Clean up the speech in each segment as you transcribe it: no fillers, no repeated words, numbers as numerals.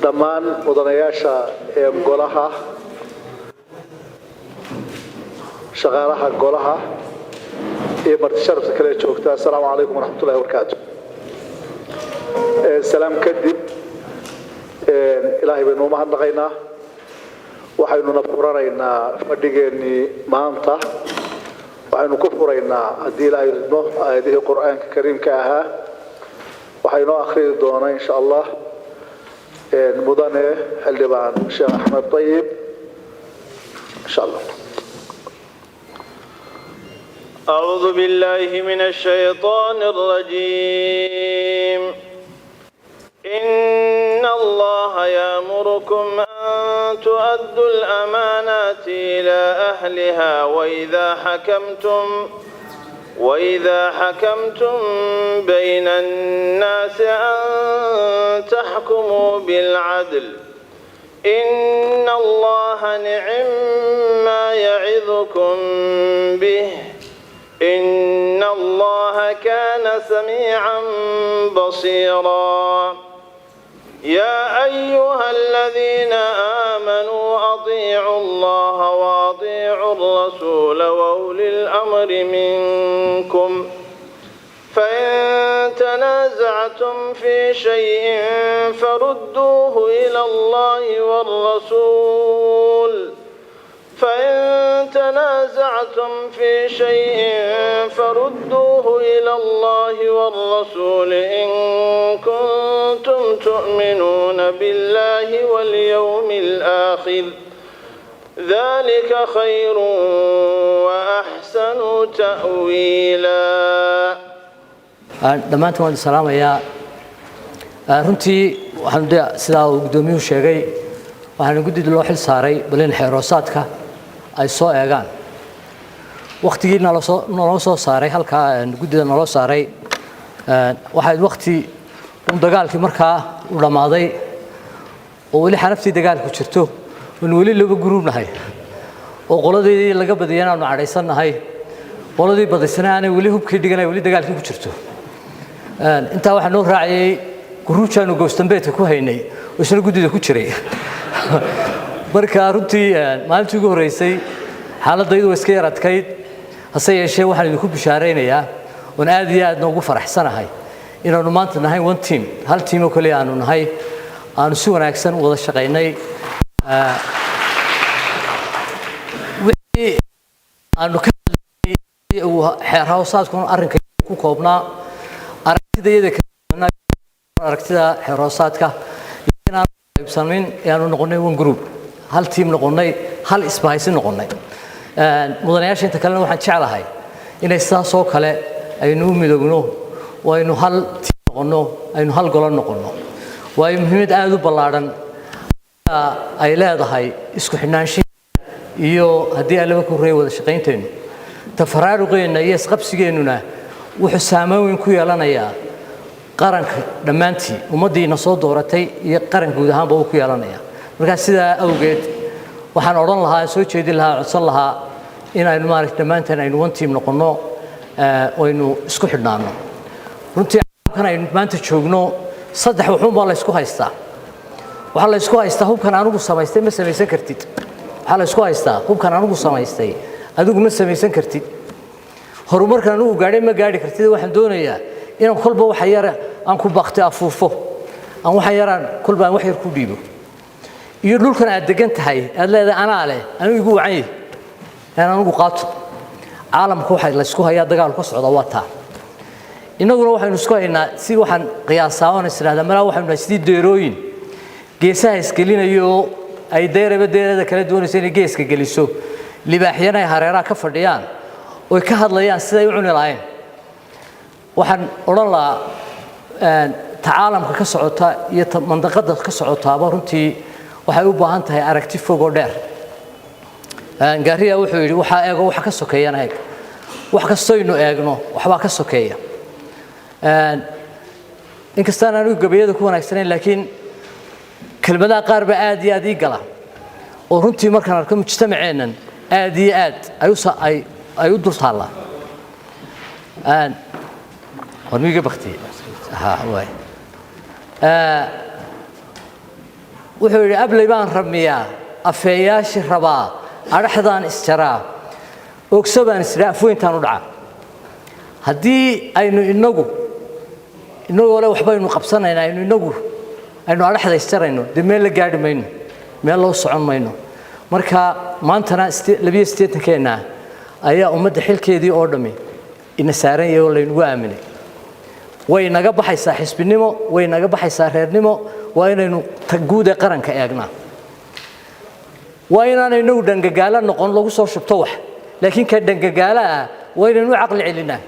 dhammaan mudanayaasha golaha shaqaalaha golaha iyo marti sharafta kale joogta assalaamu calaykum waraxmatullaahi wabarakaatu salaam kadib ilaahay baynu u mahadnaqaynaa waxaynu furanaynaa fadhigeennii maanta waxaynu ku furaynaa haddii ilaahay idmo aayadihii qur'aanka kariimka ahaa waxaynu akhriyi doonaa insha allah mudane xildhibaan sheekh axmed طayib insha allah. أعوذ بالله من الشيطان الرجيم إن الله يأمركم أن تؤدوا الأمانات إلى أهلها وإذا حكمتم بين الناس أن تحكموا بالعدل إن الله نعم ما يعظكم به إن الله كان سميعا بصيرا يا أيها الذين آمنوا أطيعوا الله وأطيعوا الرسول وأولي الأمر منكم فإن تنازعتم في شيء فردوه إلى الله والرسول إن كنتم تؤمنون بالله واليوم الآخر ذلك خير وأحسن تأويلا. dhammaantiin waan salaamayaa runtii waxaan sidaa uu gudoomiyuhu sheegay waxaan guddida loo xil saaray balin xeeroosaadka ay soo eegaan waqtigii naloo soo saaray halkaa guddida naloo saaray waxayd waqti dagaalkii markaa u dhammaaday oo weli xaraftii dagaalku jirto oon weli laba guruubnahay oo qoladii laga badiyana aanu cadhaysannahay qoladii badisana aanay weli hubkii dhiganay weli dagaalkii ku jirto intaa waxaa noo raacayay guruujaanu goostambeedka ku haynay oo isna guddida ku jiray marka runtii maalintii ugu horreysay xaaladaydu waa iska yar adkayd hase yeeshee waxaan idinku bishaaraynayaa oon aad iyo aadna ugu faraxsanahay inaanu maanta nahay one team hal team oo kaliya aanu nahay aanu si wanaagsan u wada shaqaynay wixii aanu ka xeer hawsaadkuna arrinka ku koobnaa aragtida xeer hawsaadka inaan qaybsamin aanu noqonay one group hal team noqonay hal isbahaysi noqonay mudanayaasha inta kalena waxaan jeclahay inay sidaas oo kale aynu u midoogno oo aynu hal team noqono aynu hal golo noqono waayo muhiimad aad u ballaadhan ay leedahay isku xidhnaanshihi iyo haddii aan laba ku horeey wada shaqaynteenu tafaraaruqeenna iyo isqabsigeennuna wuxuu saameyn weyn ku yeelanayaa qaranka dhammaantii ummaddiina soo dooratay iyo qaran guud ahaanba uu ku yeelanayaa markaa sidaa awgeed waxaan odhan lahaa soo jeedin lahaa codsan lahaa inaynu maaragtay dhammaanteen aynu one team noqonno aynu isku xidhnaano runtii kan aynu maanta joogno saddex wuxuunbaa la ysku haystaa waxaa la ysku haystaa hubkan anigu samaystay ma samaysan kartid waxaa la ysku haystaa hubkan anigu samaystay adigu ma samaysan kartid horumarkan anigu gaadhay ma gaadhi kartid waxaan doonayaa inaan kolba waxa yar aan ku bakti afuufo aan waxa yaraan kolba aan wax yar ku dhiibo iyo dhulkan aad degan tahay aad leedahay anaa leh anigu igu wacan yahay aan anigu qaato caalamka waxa la isku hayaa dagaal ka socda waa taa innaguna waxaynu isku haynaa si waxaan qiyaasaa oo isla malaa waxaynu nahay sidii deerooyin geesaha isgelinayo ay deerada kala doonayso inay geeska geliso libaaxyana ay hareeraha ka fadhiyaan oo ka hadlayaan siday u cuni lahayn waxaan odhan lahaa tacaalamka ka socota iyo mandaqada ka socotaaba runtii waxay u baahan tahay aragti fog oo dheer gaariya wuxuu yidhi waxaa eego waxa ka sokeeyana eeg wax kastaynu eegno waxbaa ka sokeeya inkastaan anigu gabayada ku wanaagsanayn laakiin kelmadaha qaar baa aad iyo aad ii gala oo runtii markaan arko mujtamaceennan aad iyo aad ay u dul taallaa warmiga bakti waay wuxuu yidhi abley baan rabmiyaa afeeyaashi rabaa adhaxdaan isjaraa ogso baan isdhaa afweyntaan u dhacaa haddii aynu inagoo le waxbaynu qabsanaynaa aynu adhaxda isjarayno dee meel la gaadhi mayno meel loo socon mayno marka maantana 82keenna ayaa ummadda xilkeedii oo dhammi ina saaran yahay oo laynagu aaminay way naga baxaysaa xisbinimo way naga baxaysaa reernimo waa inaynu guud ee qaranka eegnaa waa inaanay inagu dhangagaala noqon lagu soo shubto wax laakiin ka dhangagaala ah waa inaynu caqli celinaa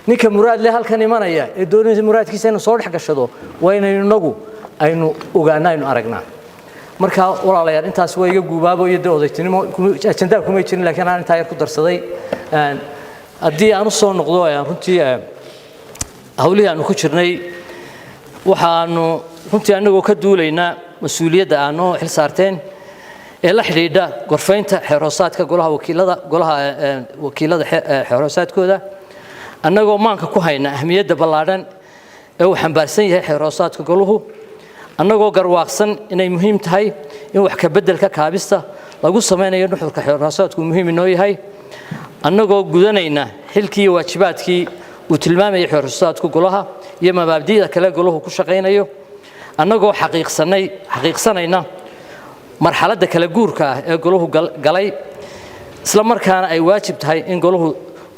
ninka muraad leh halkan imanaya ee doonaysa muraadkiisa inuu soo dhex gashado waa inaynu inagu aynu ogaanaa aynu aragnaa marka walaalayaal intaas waa iga guubaabo iyo odaytinimo ajandaa kuma jirin laakiin aan intaa yar ku darsaday haddii aan u soo noqdo runtii hawlihii aanu ku jirnay waxaanu runtii anagoo ka duulaynaa mas-uuliyadda aanu xil saarteen ee la xidhiidha gorfaynta xeerhoosaadka golaha wakiilada xeerhoosaadkooda annagoo maanka ku hayna ahmiyadda ballaadhan ee uu xambaarsan yahay xeerhoosaadka goluhu annagoo garwaaqsan inay muhiim tahay in wax ka beddelka kaabista lagu samaynayo nuxurka xeerhoosaadku muhiim inoo yahay annagoo gudanayna xilkii iyo waajibaadkii uu tilmaamayay xeerhoosaadku golaha iyo mabaadi'da kale goluhu ku shaqaynayo annagoo xaqiiqsanayna marxaladda kala guurka ah ee goluhu galay isla markaana ay waajib tahay in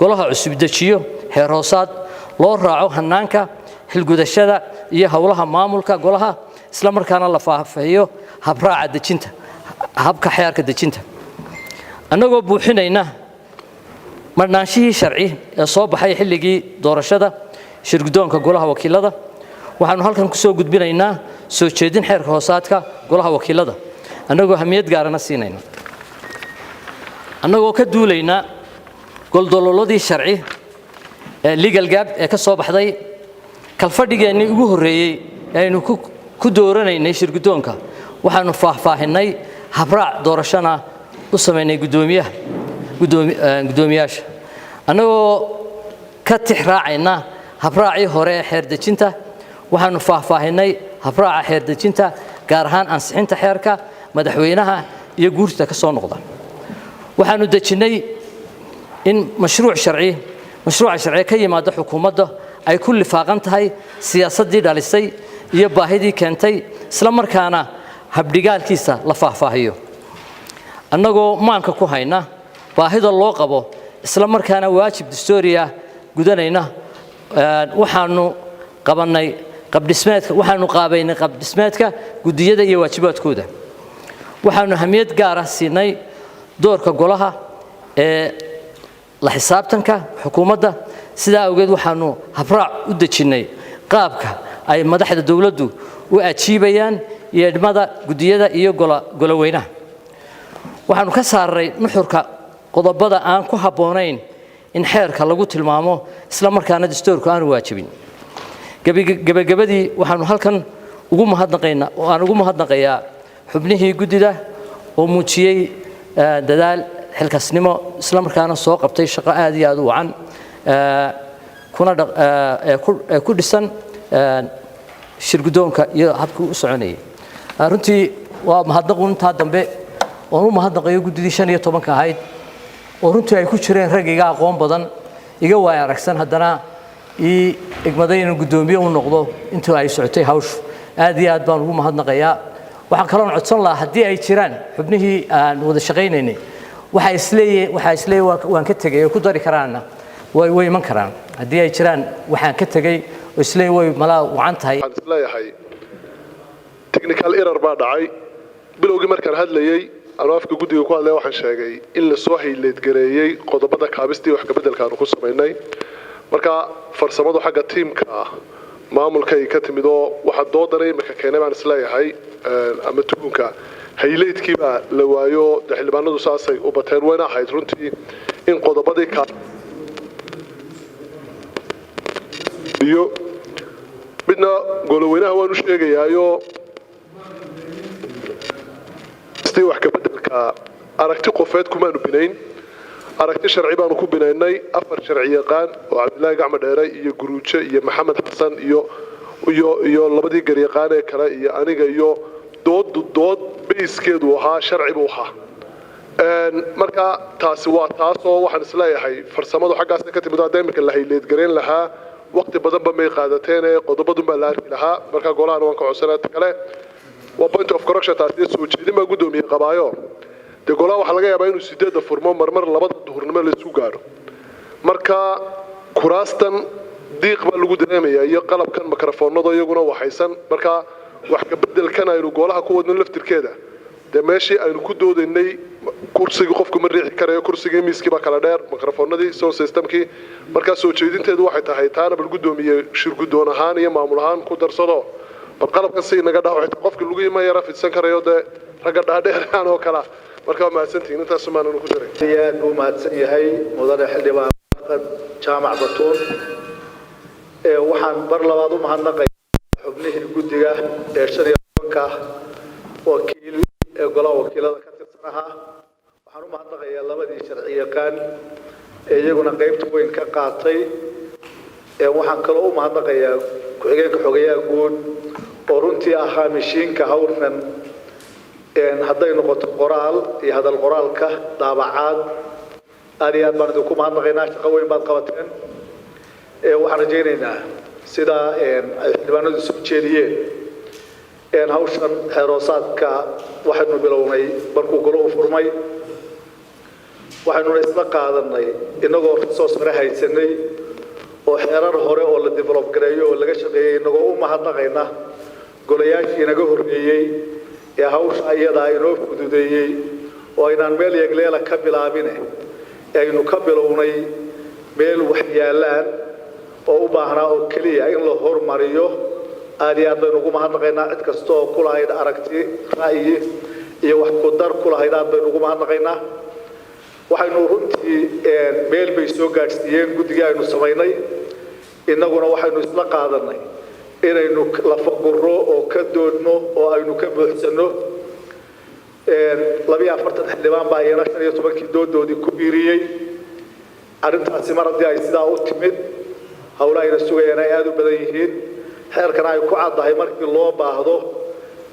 golaha cusub dejiyo xeerhoosaad loo raaco hannaanka xilgudashada iyo howlaha maamulka golaha isla markaana la faahfaahiyo habka xeerka dejinta annagoo buuxinayna marnaanshihii sharci ee soo baxay xilligii doorashada shirguddoonka golaha wakiilada waxaanu halkan ku soo gudbinaynaa soo jeedin xeerka hoosaadka golaha wakiilada annagoo hamiyad gaarana siinayna annagoo ka duulaynaa goldololadii sharci ee legal gap ee ka soo baxday kalfadhigeennii ugu horreeyey ee aynu ku dooranaynay shirguddoonka waxaanu faahfaahinay habraac doorashana u samaynay guddoomiyaasha annagoo ka tixraacayna habraacii hore ee xeer dejinta waxaanu faahfaahinay habraaca xeer dejinta gaar ahaan ansixinta xeerka madaxweynaha iyo guurta ka soo noqda waxaanu dejinnay in mashruuca sharci ka yimaada xukuumadda ay ku lifaaqan tahay siyaasaddii dhalisay iyo baahidii keentay isla markaana habdhigaalkiisa la faahfaahiyo annagoo maanka ku hayna baahida loo qabo isla markaana waajib dastuuriya gudanayna waxaanu qaabaynay qabdhismeedka guddiyada iyo waajibaadkooda waxaanu hamiyad gaara siinay doorka golaha ee la xisaabtanka xukuumadda sidaa awgeed waxaanu habraac u dejinnay qaabka ay madaxda dowladdu u ajiibayaan yeedhmada guddiyada iyo goloweynaha waxaanu ka saaray nuxurka qodobada aan ku habboonayn in xeerka lagu tilmaamo isla markaana dastuurku aanu waajibin gebagabadii waxaanu halkan ugu mahadnaqayaa xubnihii guddida oo muujiyey dadaal xilkasnimo isla markaana soo qabtay shaqo aad iyo aad u wacan ku dhisan shirguddoonka iyo habkii u soconayay runtii waa mahadnaqu intaa dambe oon u mahadnaqayo guddidii 15 ahayd oo runtii ay ku jireen rag iga aqoon badan iga waay aragsan haddana ii igmaday inaan guddoomiye u noqdo intii ay socotay hawshu aad iyo aad baan ugu mahadnaqayaa waxaan kaloon codsan lahaa haddii ay jiraan xubnihii aan wada shaqaynaynay waxaa isleeyahay waan ka tegay oo ku dari karaanna way iman karaan haddii ay jiraan waxaan ka tegay oo isleeyahay way malaa wacan tahay waxaan isleeyahay technical error baa dhacay bilowgii markaan hadlayay anuu afka guddiga ku hadlaya waxaan sheegay in la soo hayleedgareeyey qodobada kaabistii wax ka beddelka aanu ku samaynay marka farsamadu xagga tiimka maamulkay ka timid oo waxa doodana imika keenay baan isleeyahay ama tuunka hayleedkii baa la waayo xildhibaanadu saasay u bateen wayna ahayd runtii in qodobadii iyo midna goloweynaha waan u sheegayaayo wax ka beddelka aragti qofeed kumaanu binayn aragti sharci baanu ku binaynay 4 sharci yaqaan oo Cabdullaahi Gacmo Dheere iyo Guruuje iyo Maxamed Xasan iyo labadii garyaqaan ee kale iyo aniga iyo dood bayskeedu ahaa sharci buu ahaa marka taasi waa taasoo waxaan isleeyahay farsamadu xaggaas ka timid hadda iminka la hayleedgareyn lahaa waqti badanba may qaadateen qodobadun baa la arki lahaa marka golahan waan ka codsanaa kale waa point of correction taasi soo jeedin baa guddoomiye qabaayo dee golaha waxaa laga yaabaa inuu 8 furmo marmar 2 duhurnimo la isku gaadho marka kuraastan diiq baa lagu dareemayaa iyo qalabkan mikrofoonada iyaguna waxaysan marka wax ka bedelkan aynu golaha ku wadno laftirkeeda dee meeshii aynu ku doodaynay kursiga qofku ma riixi karayo kursigii miiskii baa kala dheer mikrofoonadii soo systemkii marka soo jeedinteedu waxay tahay taana bal guddoomiye shir guddoon ahaan iyo maamul ahaan ku darsado bal qalabkan si naga dhaw xitaa qofkii lagu ima yara fidsan karayo dee ragga dhaadheeraan oo kala marka waa mahadsantihiin intaas maanu ku jiray aad buu mahadsan yahay mudane xildhibaan jaamac batuun waxaan bar labaad u mahadnaqay xubnihii guddiga ee 15 wakiil ee golaha wakiilada ka tirsan ahaa waxaan u mahadnaqayaa labadii sharci yaqaan ee iyaguna qaybta weyn ka qaatay waxaan kaloo u mahadnaqayaa ku-xigeenka xogayaha guud oo runtii ahaa mishiinka hawlkan hadday noqoto qoraal iyo hadal qoraalka daabacaad aad iyo aad baan idinku mahadnaqaynaa shaqo weyn baad qabateen waxaan rajaynaynaa sida ay xildhibaanadu soo jeediyeen hawshan xeeroosaadka waxaynu bilownay markuu goluhu furmay waxaynuna isla qaadanay inagoo resource hore haysanay oo xeerar hore oo la develop gareeyo oo laga shaqeeyey inagoo u mahadnaqayna golayaashii inaga horreeyey ee hawsha iyadaa inoo fududeeyey oo aynaan meel yagleela ka bilaabine aynu ka bilownay meel wax yaalaan oo u baahnaa oo keliya in la hormariyo aad iyo aad baynu ugu mahadnaqaynaa cid kasta oo ku lahayd aragti ra'yi iyo wax ku dar ku lahayd aad baynu ugu mahadnaqaynaa waxaynu runtii meel bay soo gaadhsiiyeen guddigii aynu samaynay innaguna waxaynu isla qaadanay inaynu lafaguro oo ka doodno oo aynu ka buuxsanno 42 xildhibaan baa iyana 15kii doodoodii ku biiriyey arrintaasi mar haddii ay sidaa u timid howlaha ayna sugayaan ay aad u badan yihiin xeerkana ay ku caddahay markii loo baahdo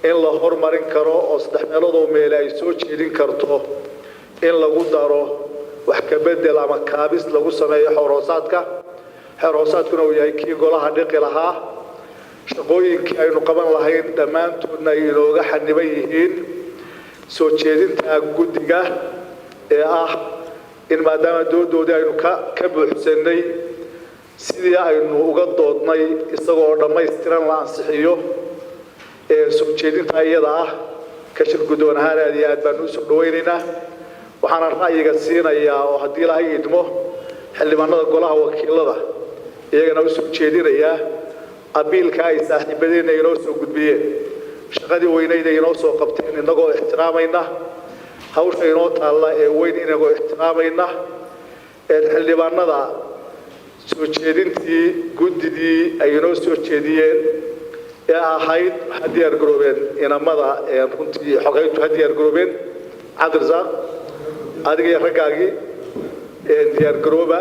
in la hormarin karo oo 3 meeloodoo meel ay soo jeedin karto in lagu daro wax ka bedel ama kaabis lagu sameeyo xeeroosaadkuna uu yahay kii golaha dhiqi lahaa shaqooyinkii aynu qaban lahayn dhammaantoodna ay inooga xaniban yihiin soo jeedinta guddiga ee ah in maadaama doodoodii aynu ka buuxsanay sidii aynu uga doodnay isagoo dhammaystiran la ansixiyo soo jeedinta iyada ah ka shir guddoon ahaan aad iyo aad baanu u soo dhawaynaynaa waxaana ra'yiga siinayaa oo haddii ilaahay idmo xildhibaanada golaha wakiilada iyagana u soo jeedinayaa abiilka ay saaxiibadeenna inoo soo gudbiyeen shaqadii weynayda inoo soo qabteen innagoo ixtiraamayna hawsha inoo taalla ee weyn inagoo ixtiraamayna xildhibaanada soo jeedintii guddidii ay inoo soo jeediyeen ee ahayd ha diyaar garoobeen inamada runtii xogeyntu ha diyaar garoobeen cabdirasaaq adiga iyo raggaagii diyaar garooba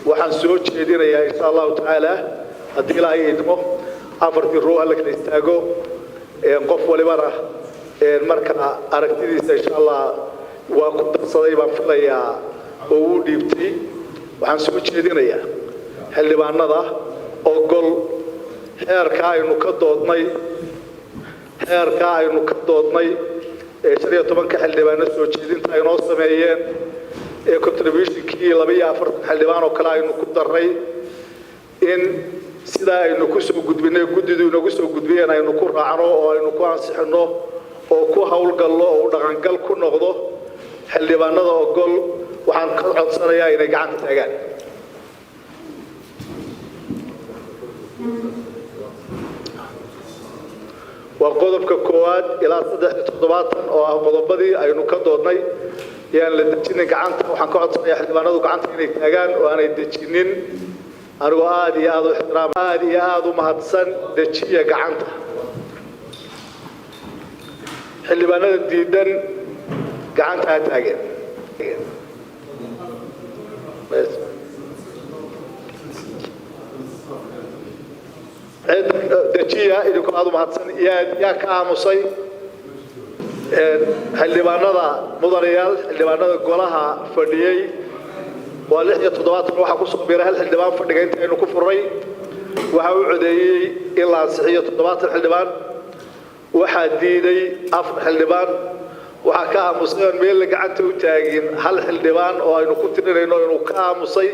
waxaan soo jeedinayaa insha allahu tacaala haddii ilaahay idmo 4 ruux la kala istaago qof walibana marka aragtidiisa insha allah waa ku darsaday baan filayaa oo uu dhiibtay waxaan soo jeedinayaa xildhibaanada ogol xeerka aynu ka doodnay 15 xildhibaano soo jeedinta ay noo sameeyeen contributionkii 42 xildhibaan oo kale aynu ku daray in sidaa aynu ku soo gudbinay guddidu inagu soo gudbiyeen aynu ku raacno oo aynu ku ansixino oo ku hawlgalno oo dhaqangal ku noqdo xildhibaanada ogol waxaan ka codsanayaa inay gacanta taagaan waa qodobka koowaad ilaa 3 oo ah qodobadii aynu ka doodnay yaan la dejinin gacanta waxaan ka codsanayaa xildhibaanadu gacanta inay taagaan oo aanay dejinin anigoo aad iyo aad u mahadsan dejiya gacanta xildhibaanada diidan gacanta ha taageen cid dejiya idinku aad u mahadsan yaa ka aamusay xildhibaanada mudanayaal xildhibaanada golaha fadhiyey waa 67 waxa ku soo biiray hal xildhibaan fadhiga inta aynu ku furnay waxa uu codeeyay in la ansixiyo 70 xildhibaan waxa diiday 4 xildhibaan waxa ka aamusay meel gacanta u taagin hal xildhibaan oo aynu ku tirinayno inuu ka aamusay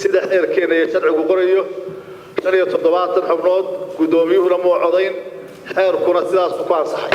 sida xeerkeena iyo sharcigu qorayo 70 xubnood gudoomiyuhuna ma codayn xeerkuna sidaas ku ansaxay